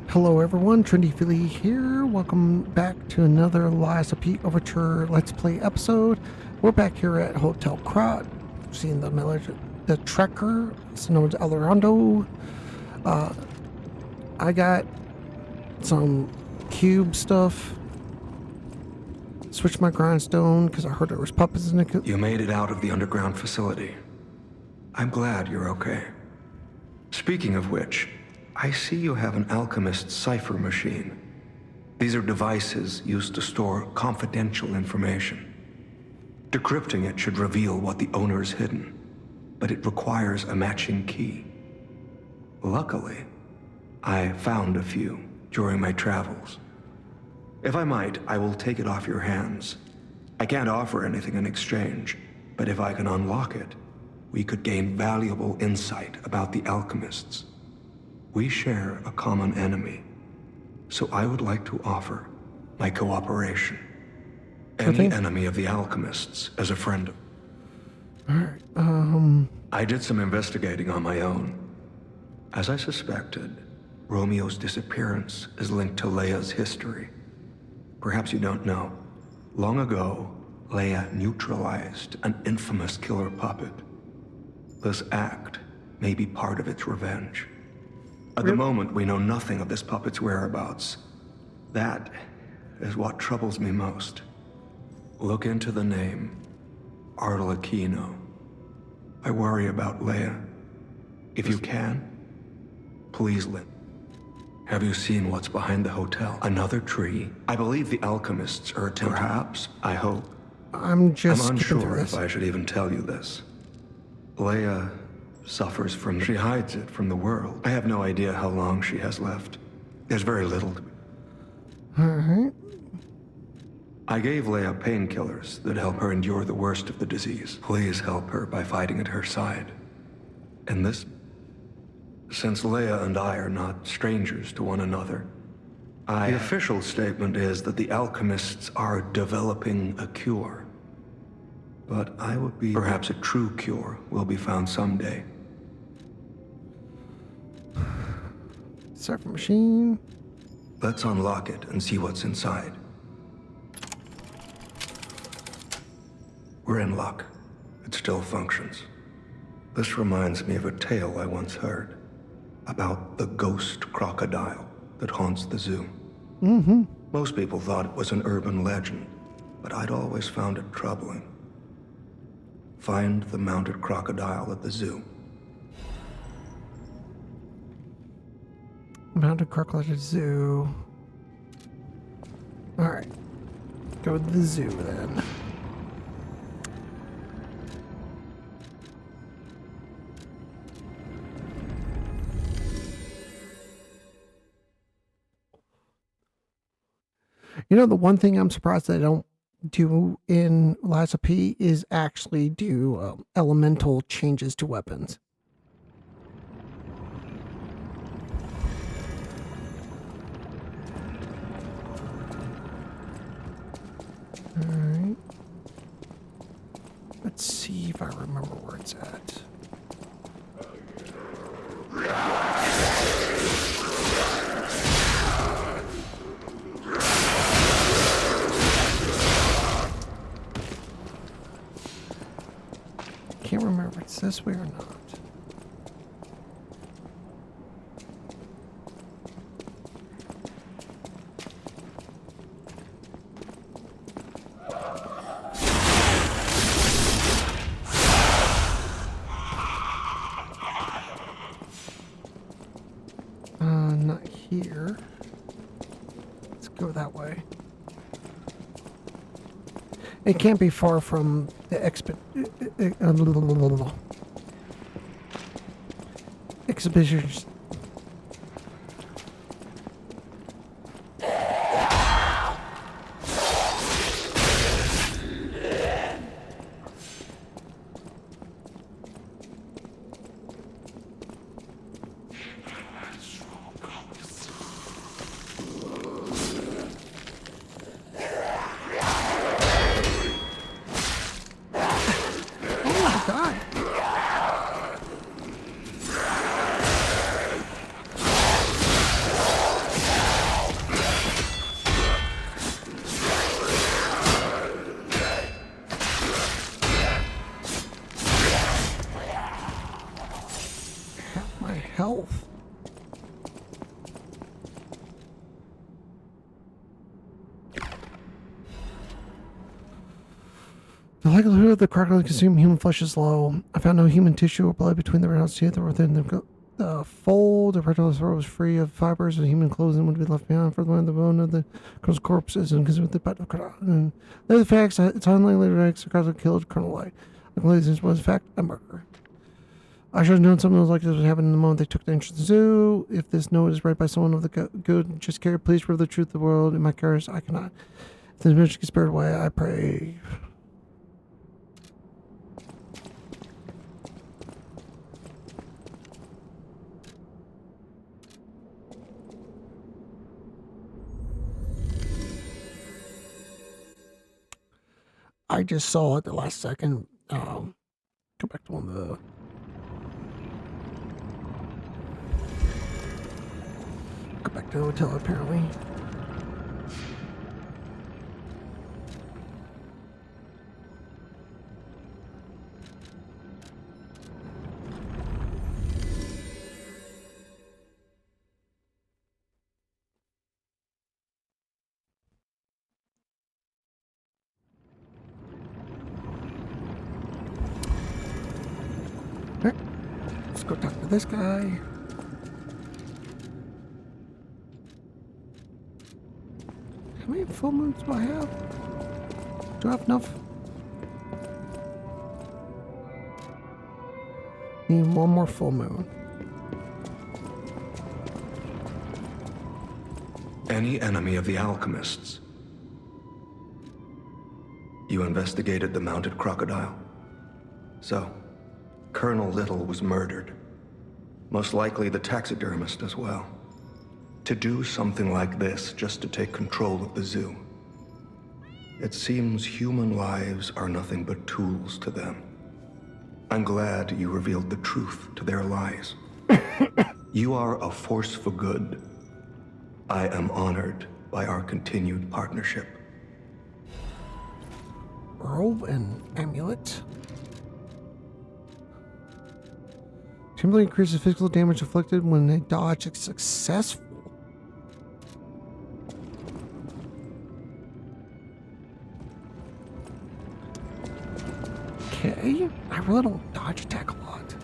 Hello everyone, TrendyFlea here. Welcome back to another P Overture Let's Play episode. We're back here at Hotel Krat, seeing the Trekker, also known as Eldorado. I got some cube stuff. Switched my grindstone because I heard there was puppets in it. You made it out of the underground facility. I'm glad you're okay. Speaking of which, I see you have an alchemist's cipher machine. These are devices used to store confidential information. Decrypting it should reveal what the owner's hidden, but it requires a matching key. Luckily, I found a few during my travels. If I might, I will take it off your hands. I can't offer anything in exchange, but if I can unlock it, we could gain valuable insight about the alchemists. We share a common enemy, so I would like to offer my cooperation. Any enemy of the alchemists as a friend. Alright, I did some investigating on my own. As I suspected, Romeo's disappearance is linked to Leia's history. Perhaps you don't know. Long ago, Leia neutralized an infamous killer puppet. This act may be part of its revenge. At the moment, we know nothing of this puppet's whereabouts. That is what troubles me most. Look into the name, Arlecchino. I worry about Leia. If you can, please let. Have you seen what's behind the hotel? Another tree? I believe the alchemists are attempting. Perhaps, I hope. I'm unsure if I should even tell you this. Leia suffers from. She hides it from the world. I have no idea how long she has left. There's very little to. Alright. I gave Leia painkillers that help her endure the worst of the disease. Please help her by fighting at her side. And this. Since Leia and I are not strangers to one another, the official statement is that the alchemists are developing a cure. But I would be. Perhaps a true cure will be found someday. Cipher machine. Let's unlock it and see what's inside. We're in luck. It still functions. This reminds me of a tale I once heard about the ghost crocodile that haunts the zoo. Most people thought it was an urban legend, but I'd always found it troubling. Find the mounted crocodile at the zoo. Mounted crocodile zoo. Alright. Go to the zoo then. You know, the one thing I'm surprised that I don't do in Liza P is actually do elemental changes to weapons. Alright. Let's see if I remember where it's at. Can't remember if it's this way or not. Not here. Let's go that way. It can't be far from the exhibitions. The likelihood of the crocodile consuming human flesh is low. I found no human tissue or blood between the reptile's teeth or within the fold. The reptile's throat was free of fibers, and human clothing would be left behind. Furthermore, the bone of the crocodile's corpse is consumed with the bite of the crocodile. And the other facts, it's unlikely that the crocodile killed Colonel Light. I believe this was, in fact, a murder. I should have known something was like this would happen in the moment they took the entrance to the zoo. If this note is read by someone of the good, just care, please reveal the truth of the world. In my curse, I cannot. If this mission gets spared away, I pray. I just saw at the last second. Go back to one of the. Go back to the hotel, apparently. Alright, let's go talk to this guy. How many full moons do I have? Do I have enough? Need one more full moon. Any enemy of the alchemists? You investigated the mounted crocodile. So, Colonel Little was murdered. Most likely the taxidermist as well. To do something like this just to take control of the zoo. It seems human lives are nothing but tools to them. I'm glad you revealed the truth to their lies. You are a force for good. I am honored by our continued partnership. Robe and amulet. Temporarily increases physical damage inflicted when a dodge is successful. Okay, I really don't dodge attack a lot.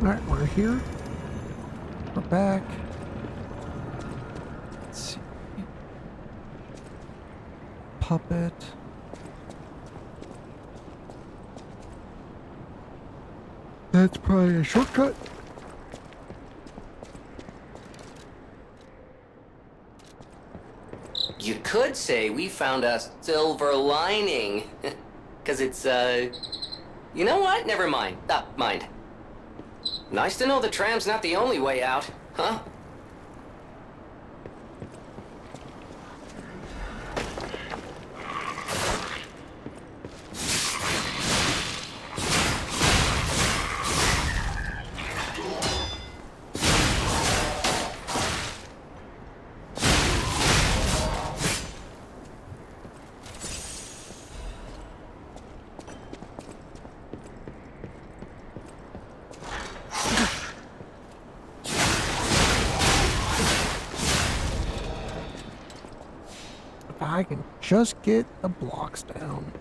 All right, we're here. We're back. Let's see. Puppet. That's probably a shortcut. You could say we found a silver lining. Because it's, you know what? Never mind. Mind. Nice to know the tram's not the only way out, huh? I can just get the blocks down.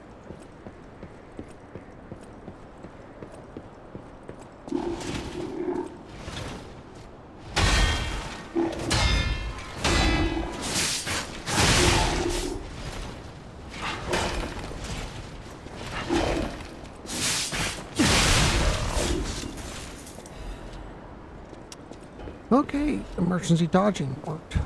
Okay, emergency dodging worked.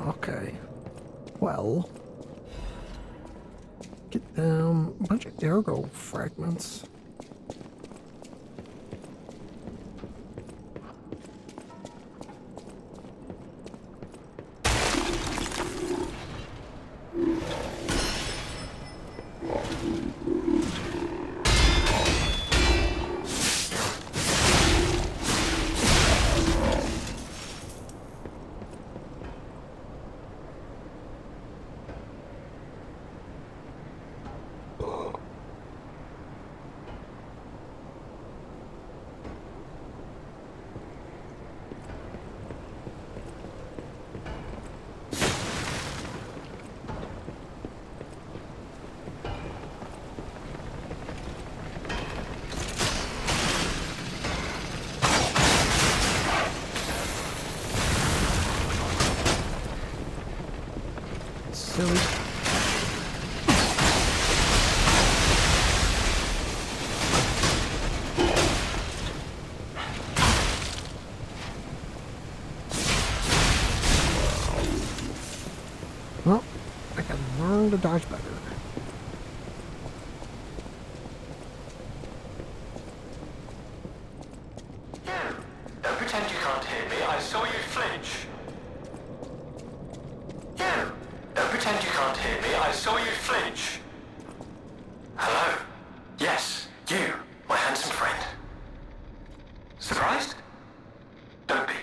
Okay. Well, get them a bunch of ergo fragments. Silly. Well, I can learn to dodge better. Don't pretend you can't hear me. I saw you flinch. Don't pretend you can't hear me. I saw you flinch. Hello? Yes, you, my handsome friend. Surprised? Don't be.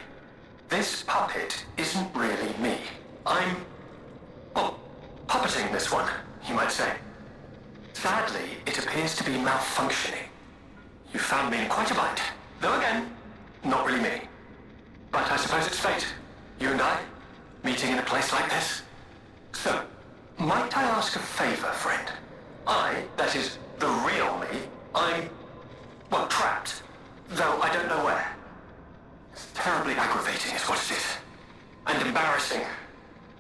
This puppet isn't really me. I'm, well, puppeting this one, you might say. Sadly, it appears to be malfunctioning. You found me in quite a bind. Though again, not really me. But I suppose it's fate. You and I, meeting in a place like this. So, might I ask a favor, friend? That is, the real me, I'm, well, trapped. Though I don't know where. It's terribly aggravating is what it is. And embarrassing.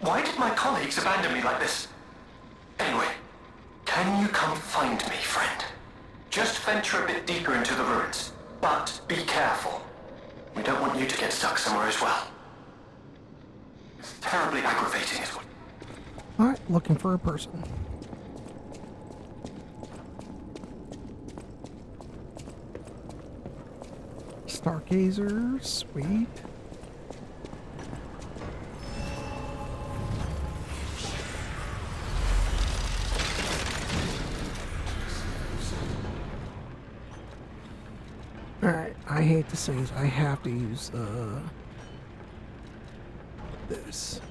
Why did my colleagues abandon me like this? Anyway, can you come find me, friend? Just venture a bit deeper into the ruins. But be careful. We don't want you to get stuck somewhere as well. It's terribly aggravating is what... Alright, looking for a person. Stargazer, sweet. Alright, I hate to say this, I have to use this.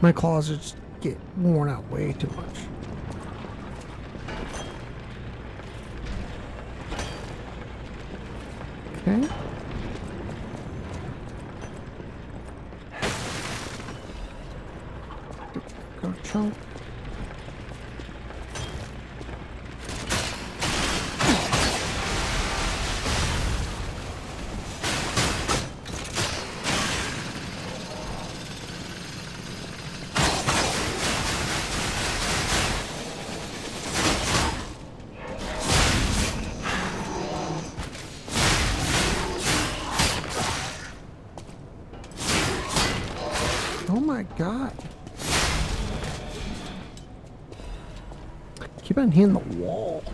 My claws just get worn out way too much. Okay. Go chunk. Oh my god. Keep on hitting the wall.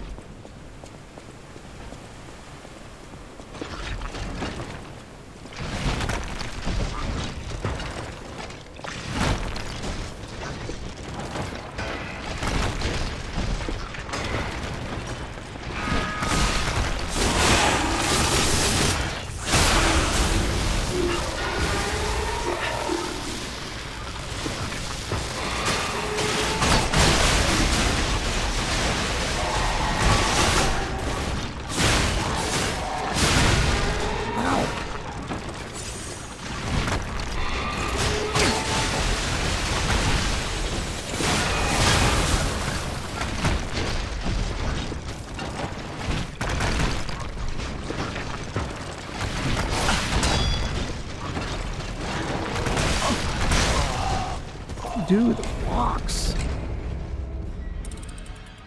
Dude, the rocks.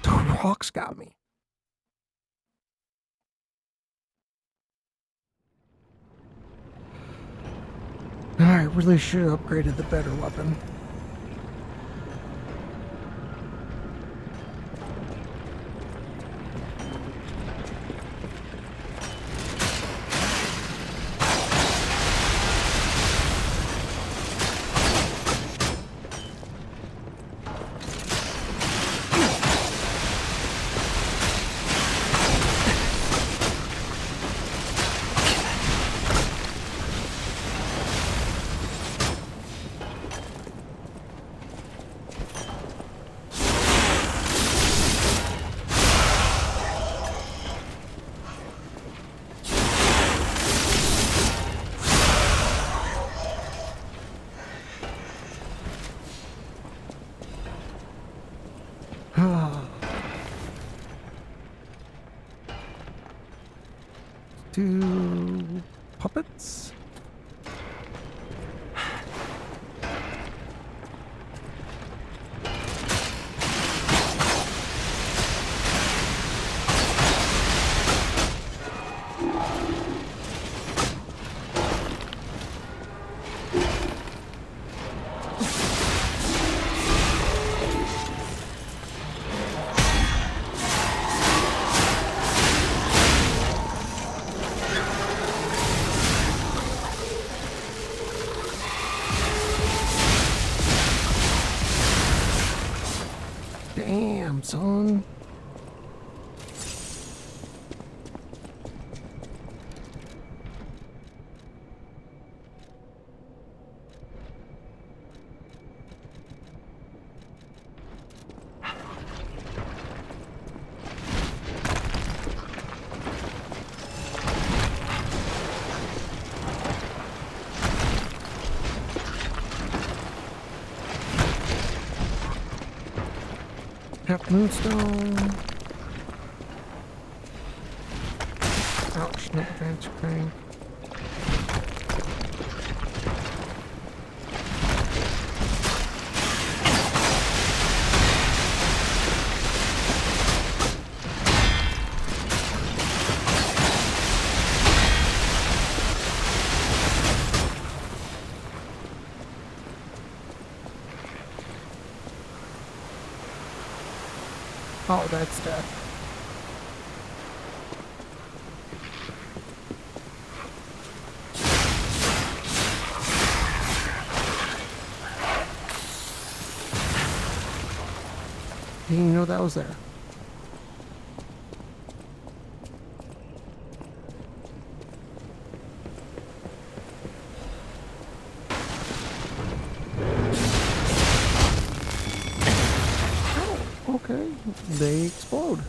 The rocks got me. I really should have upgraded the better weapon. Do puppets? Damn, son. Half moonstone. Ouch, no advance crane. Oh, that's death. Didn't even know that was there. Okay, they explode.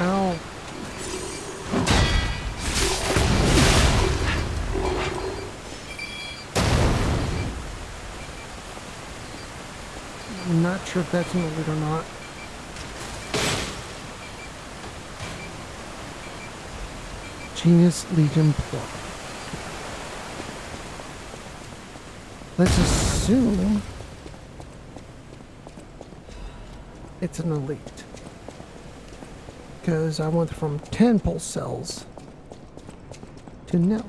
Ow. I'm not sure if that's an elite or not. Genius Legion Plus. Let's assume it's an elite. Because I went from 10 pulse cells to nil.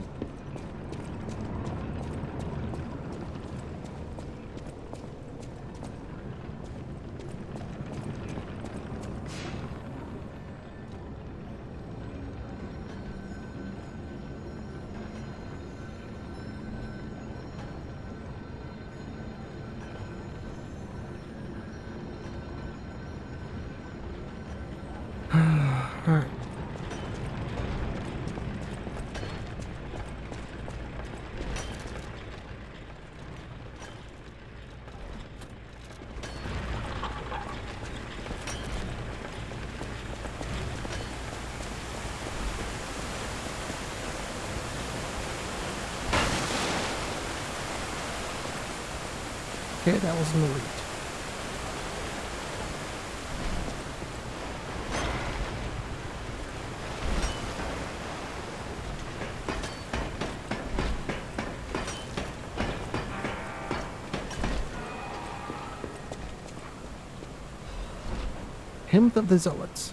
Alright. Okay, that was an elite. Hymn of the Zealots.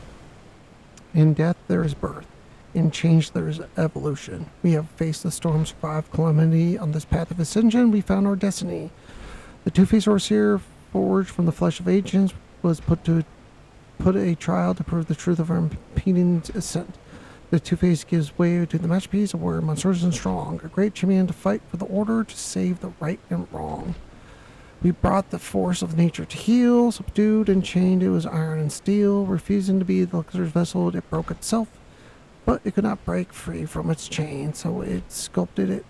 In death there is birth, in change there is evolution. We have faced the storm, survived calamity. On this path of ascension, we found our destiny. The two-faced Overseer, forged from the flesh of ancients, was put a trial to prove the truth of our impending ascent. The two-faced gives way to the masterpiece of warrior, monstrous and strong, a great champion to fight for the order, to save the right and wrong. We brought the force of nature to heal, subdued and chained it was iron and steel, refusing to be the Elixir's vessel, it broke itself, but it could not break free from its chain, so it sculpted it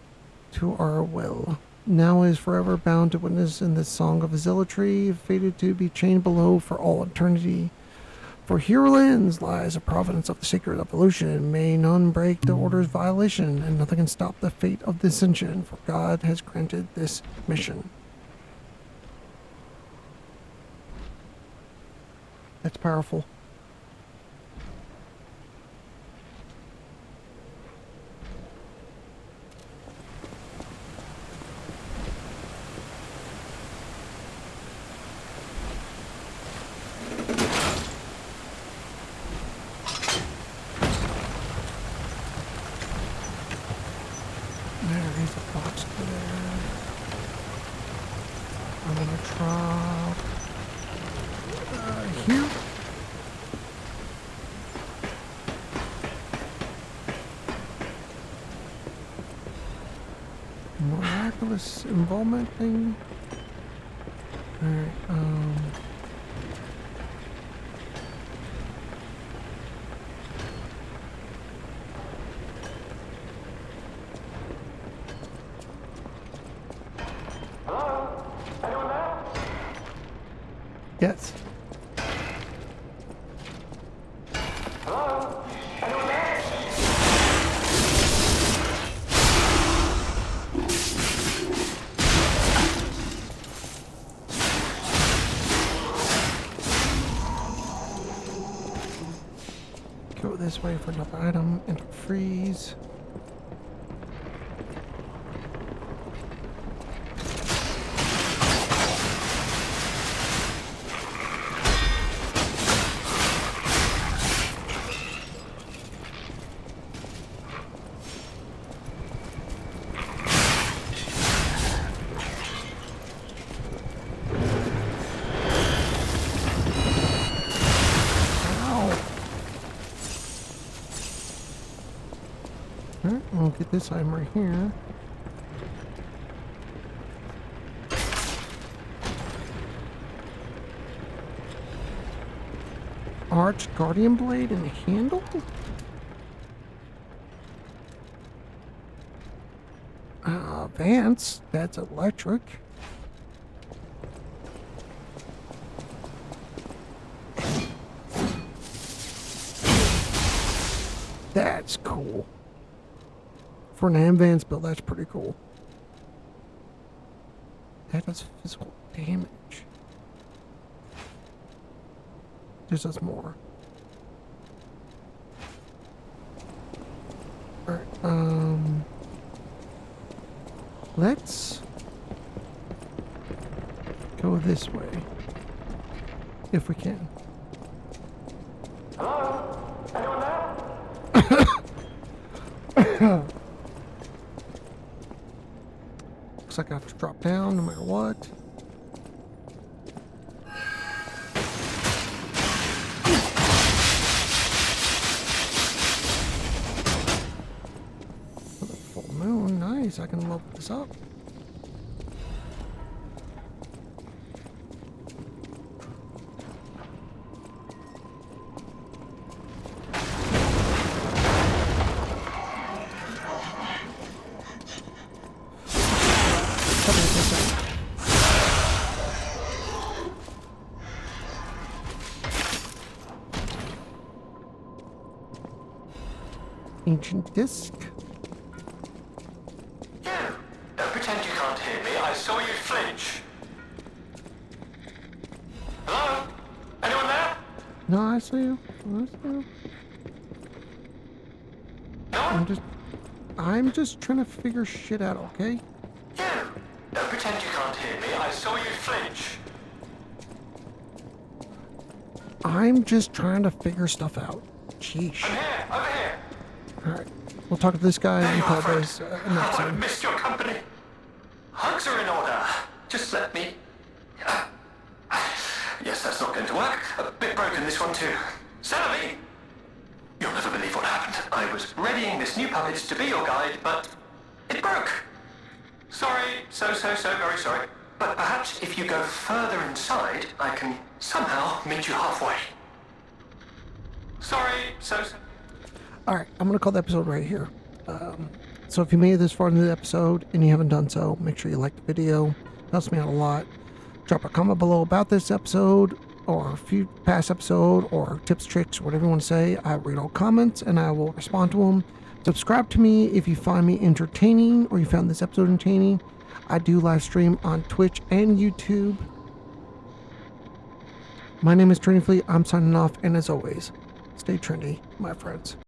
to our will. Now it is forever bound to witness in this song of zealotry, fated to be chained below for all eternity. For herein lies the providence of the sacred evolution. May none break the order's violation, and nothing can stop the fate of the ascension, for God has granted this mission. That's powerful. There is a box there. I'm gonna try here. Miraculous involvement thing. Alright, Hello? Anyone there? yes. Hello? Anyone there? Go this way for another item. Enter freeze. Alright, we'll get this item right here. Arch Guardian Blade and handle? Vance, that's electric. That's cool. For an advanced build, that's pretty cool. That does physical damage. This does more. Alright, let's go this way. If we can. Hello? Anyone there? Looks like I have to drop down no matter what. Full moon, nice. I can level this up. Ancient disc. You! Don't pretend you can't hear me. I saw you flinch. Hello? Anyone there? No, I see you. I see you. No? I'm just trying to figure shit out, okay? You! Don't pretend you can't hear me. I saw you flinch. I'm just trying to figure stuff out. Sheesh. I'm here. Over here. Alright. We'll talk to this guy There and you call are, friend. this an Oh, I episode. missed your company. Hugs are in order. Just let me... Yes, that's not going to work. A bit broken, this one too. Savvy! You'll never believe what happened. I was readying this new puppet to be your guide, but it broke. Sorry, so very sorry. But perhaps if you go further inside, I can somehow meet you halfway. Sorry, so... Alright, I'm going to call the episode right here. So if you made it this far into the episode and you haven't done so, make sure you like the video. It helps me out a lot. Drop a comment below about this episode or a few past episode or tips, tricks, whatever you want to say. I read all comments and I will respond to them. Subscribe to me if you find me entertaining or you found this episode entertaining. I do live stream on Twitch and YouTube. My name is TrendyFlea. I'm signing off, and as always, stay trendy, my friends.